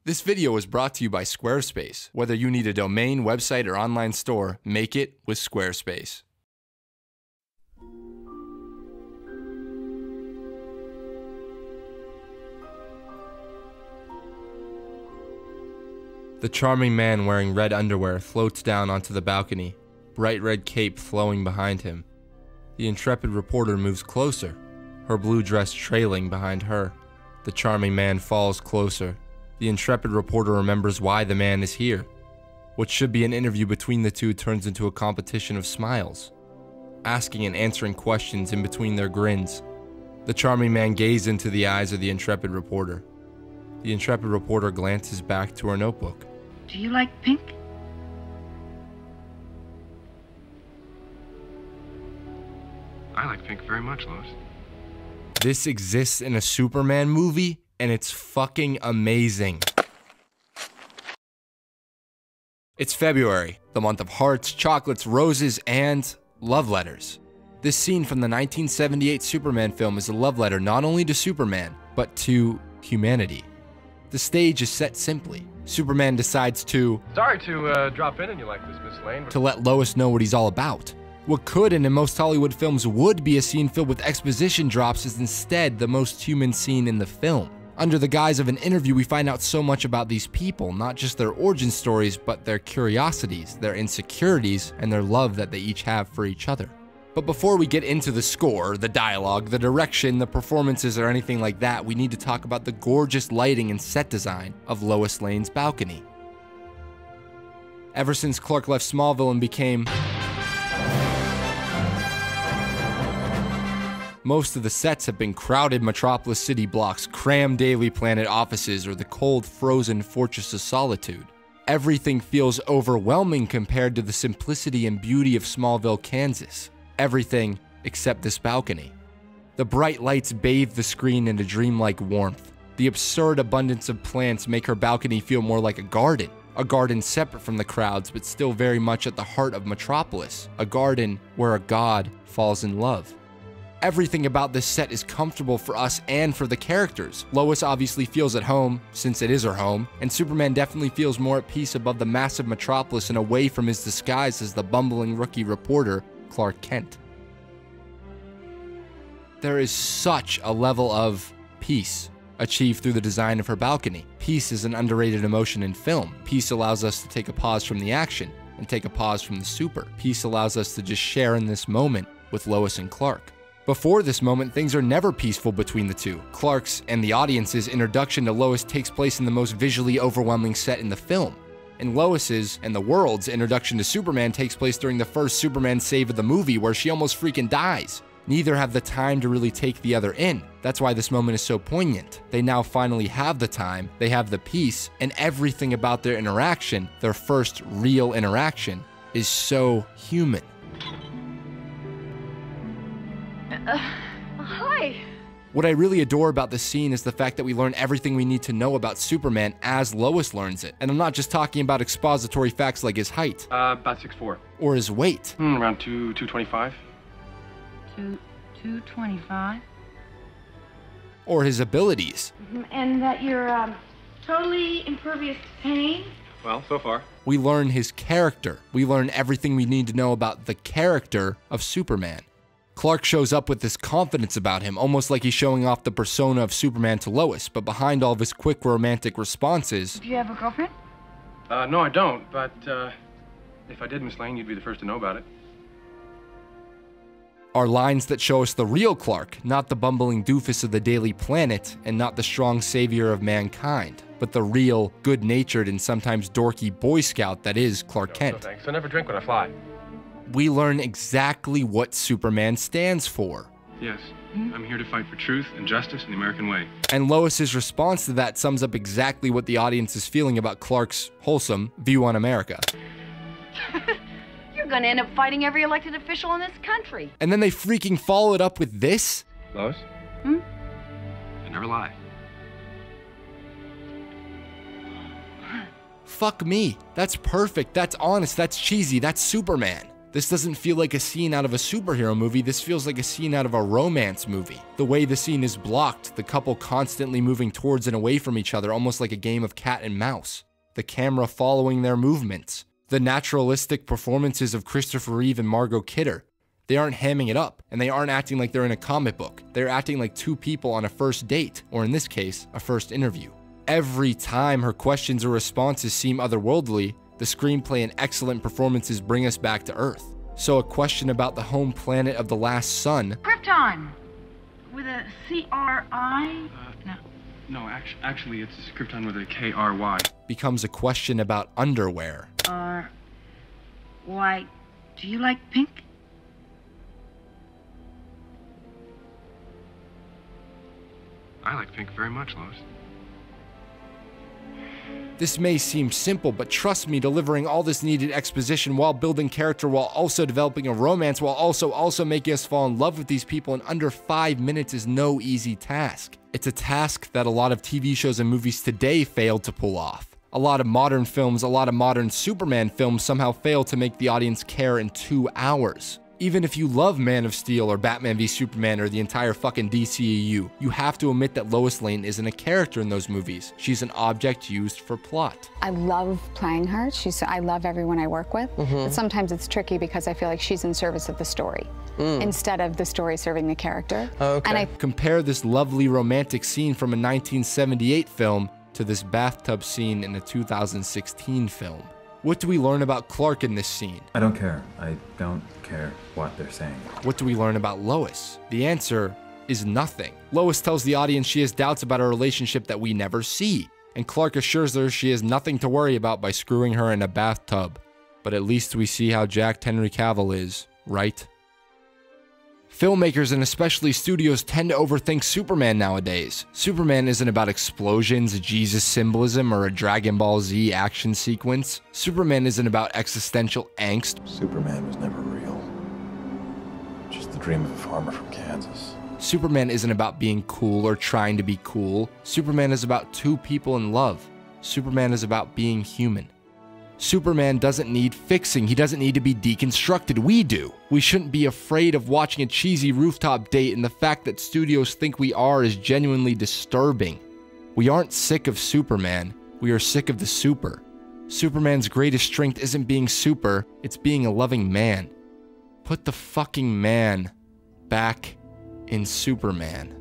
This video was brought to you by Squarespace. Whether you need a domain, website, or online store, make it with Squarespace. The charming man wearing red underwear floats down onto the balcony, bright red cape flowing behind him. The intrepid reporter moves closer, her blue dress trailing behind her. The charming man falls closer. The intrepid reporter remembers why the man is here. What should be an interview between the two turns into a competition of smiles, asking and answering questions in between their grins. The charming man gazes into the eyes of the intrepid reporter. The intrepid reporter glances back to her notebook. Do you like pink? I like pink very much, Lois. This exists in a Superman movie, and it's fucking amazing. It's February, the month of hearts, chocolates, roses, and love letters. This scene from the 1978 Superman film is a love letter not only to Superman, but to humanity. The stage is set simply. Superman decides to Sorry to drop in and you like this, Miss Lane. to let Lois know what he's all about. What could, and in most Hollywood films would be a scene filled with exposition drops, is instead the most human scene in the film. Under the guise of an interview, we find out so much about these people, not just their origin stories, but their curiosities, their insecurities, and their love that they each have for each other. But before we get into the score, the dialogue, the direction, the performances, or anything like that, we need to talk about the gorgeous lighting and set design of Lois Lane's balcony. Ever since Clark left Smallville and became most of the sets have been crowded Metropolis city blocks, crammed Daily Planet offices, or the cold, frozen Fortress of Solitude. Everything feels overwhelming compared to the simplicity and beauty of Smallville, Kansas. Everything except this balcony. The bright lights bathe the screen in a dreamlike warmth. The absurd abundance of plants make her balcony feel more like a garden separate from the crowds but still very much at the heart of Metropolis, a garden where a god falls in love. Everything about this set is comfortable for us and for the characters. Lois obviously feels at home, since it is her home, and Superman definitely feels more at peace above the massive Metropolis and away from his disguise as the bumbling rookie reporter, Clark Kent. There is such a level of peace achieved through the design of her balcony. Peace is an underrated emotion in film. Peace allows us to take a pause from the action and take a pause from the super. Peace allows us to just share in this moment with Lois and Clark. Before this moment, things are never peaceful between the two. Clark's and the audience's introduction to Lois takes place in the most visually overwhelming set in the film. And Lois's and the world's introduction to Superman takes place during the first Superman save of the movie, where she almost freaking dies. Neither have the time to really take the other in. That's why this moment is so poignant. They now finally have the time, they have the peace, and everything about their interaction, their first real interaction, is so human. Hi. What I really adore about this scene is the fact that we learn everything we need to know about Superman as Lois learns it. And I'm not just talking about expository facts like his height. About 6'4". Or his weight. Around 225. 225. Or his abilities. And that you're totally impervious to pain. Well, so far. We learn his character. We learn everything we need to know about the character of Superman. Clark shows up with this confidence about him, almost like he's showing off the persona of Superman to Lois, but behind all of his quick romantic responses... Do you have a girlfriend? No, I don't, but if I did, Miss Lane, you'd be the first to know about it. are lines that show us the real Clark, not the bumbling doofus of the Daily Planet, and not the strong savior of mankind, but the real, good-natured, and sometimes dorky Boy Scout that is Clark Kent. No thanks. I never drink when I fly. We learn exactly what Superman stands for. Yes, I'm here to fight for truth and justice in the American way. And Lois's response to that sums up exactly what the audience is feeling about Clark's wholesome view on America. You're gonna end up fighting every elected official in this country. And then they freaking follow it up with this? Lois? I never lie. Fuck me. That's perfect. That's honest. That's cheesy. That's Superman. This doesn't feel like a scene out of a superhero movie, this feels like a scene out of a romance movie. The way the scene is blocked, the couple constantly moving towards and away from each other, almost like a game of cat and mouse. The camera following their movements. The naturalistic performances of Christopher Reeve and Margot Kidder. They aren't hamming it up, and they aren't acting like they're in a comic book. They're acting like two people on a first date, or in this case, a first interview. Every time her questions or responses seem otherworldly, the screenplay and excellent performances bring us back to Earth. So a question about the home planet of the last sun. Krypton. With a C-R-I? No. No, actually, it's Krypton with a K-R-Y. Becomes a question about underwear. Why, do you like pink? I like pink very much, Lois. This may seem simple, but trust me, delivering all this needed exposition while building character, while also developing a romance, while also making us fall in love with these people in under 5 minutes is no easy task. It's a task that a lot of TV shows and movies today failed to pull off. A lot of modern films, a lot of modern Superman films somehow fail to make the audience care in 2 hours. Even if you love Man of Steel or Batman v Superman or the entire fucking DCEU, you have to admit that Lois Lane isn't a character in those movies. She's an object used for plot. I love playing her. I love everyone I work with. But sometimes it's tricky because I feel like she's in service of the story instead of the story serving the character. Okay. And Compare this lovely romantic scene from a 1978 film to this bathtub scene in a 2016 film. What do we learn about Clark in this scene? I don't care. I don't care what they're saying. What do we learn about Lois? The answer is nothing. Lois tells the audience she has doubts about a relationship that we never see, and Clark assures her she has nothing to worry about by screwing her in a bathtub. But at least we see how jacked Henry Cavill is, right? Filmmakers and especially studios tend to overthink Superman nowadays. Superman isn't about explosions, Jesus symbolism, or a Dragon Ball Z action sequence. Superman isn't about existential angst. Superman was never real. Just the dream of a farmer from Kansas. Superman isn't about being cool or trying to be cool. Superman is about two people in love. Superman is about being human. Superman doesn't need fixing, he doesn't need to be deconstructed, we do. We shouldn't be afraid of watching a cheesy rooftop date, and the fact that studios think we are is genuinely disturbing. We aren't sick of Superman, we are sick of the super. Superman's greatest strength isn't being super, it's being a loving man. Put the fucking man back in Superman.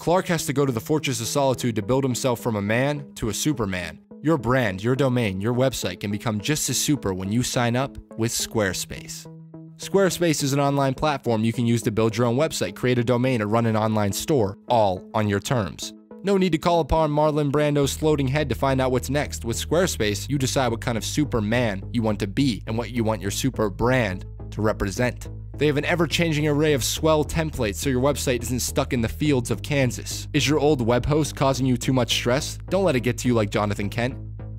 Clark has to go to the Fortress of Solitude to build himself from a man to a Superman. Your brand, your domain, your website can become just as super when you sign up with Squarespace. Squarespace is an online platform you can use to build your own website, create a domain, or run an online store, all on your terms. No need to call upon Marlon Brando's floating head to find out what's next. With Squarespace, you decide what kind of Superman you want to be and what you want your super brand to represent. They have an ever-changing array of swell templates so your website isn't stuck in the fields of Kansas. Is your old web host causing you too much stress? Don't let it get to you like Jonathan Kent.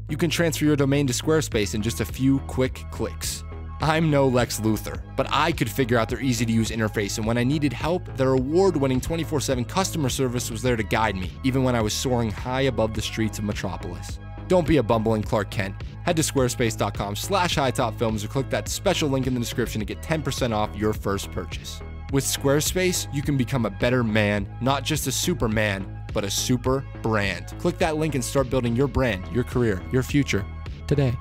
You can transfer your domain to Squarespace in just a few quick clicks. I'm no Lex Luthor, but I could figure out their easy-to-use interface, and when I needed help, their award-winning 24/7 customer service was there to guide me, even when I was soaring high above the streets of Metropolis. Don't be a bumbling Clark Kent. Head to squarespace.com/HiTopFilms or click that special link in the description to get 10% off your first purchase. With Squarespace, you can become a better man, not just a Superman, but a super brand. Click that link and start building your brand, your career, your future today.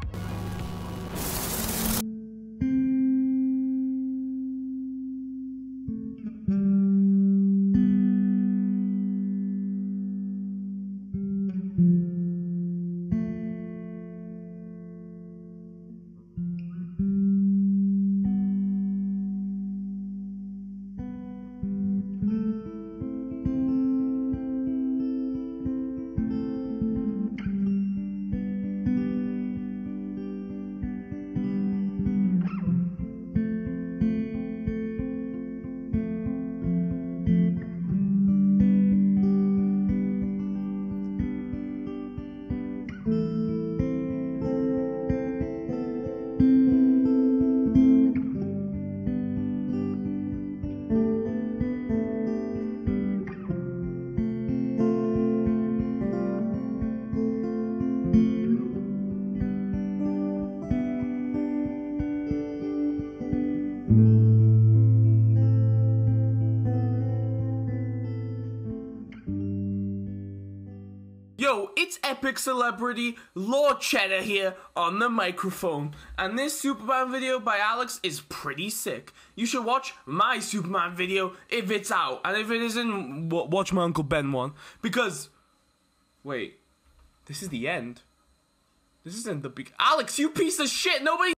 Yo, it's epic celebrity Lord Cheddar here on the microphone, and this Superman video by Alex is pretty sick. You should watch my Superman video if it's out, and if it isn't, watch my Uncle Ben one, because, wait, this is the end. This isn't the big. Alex, you piece of shit, nobody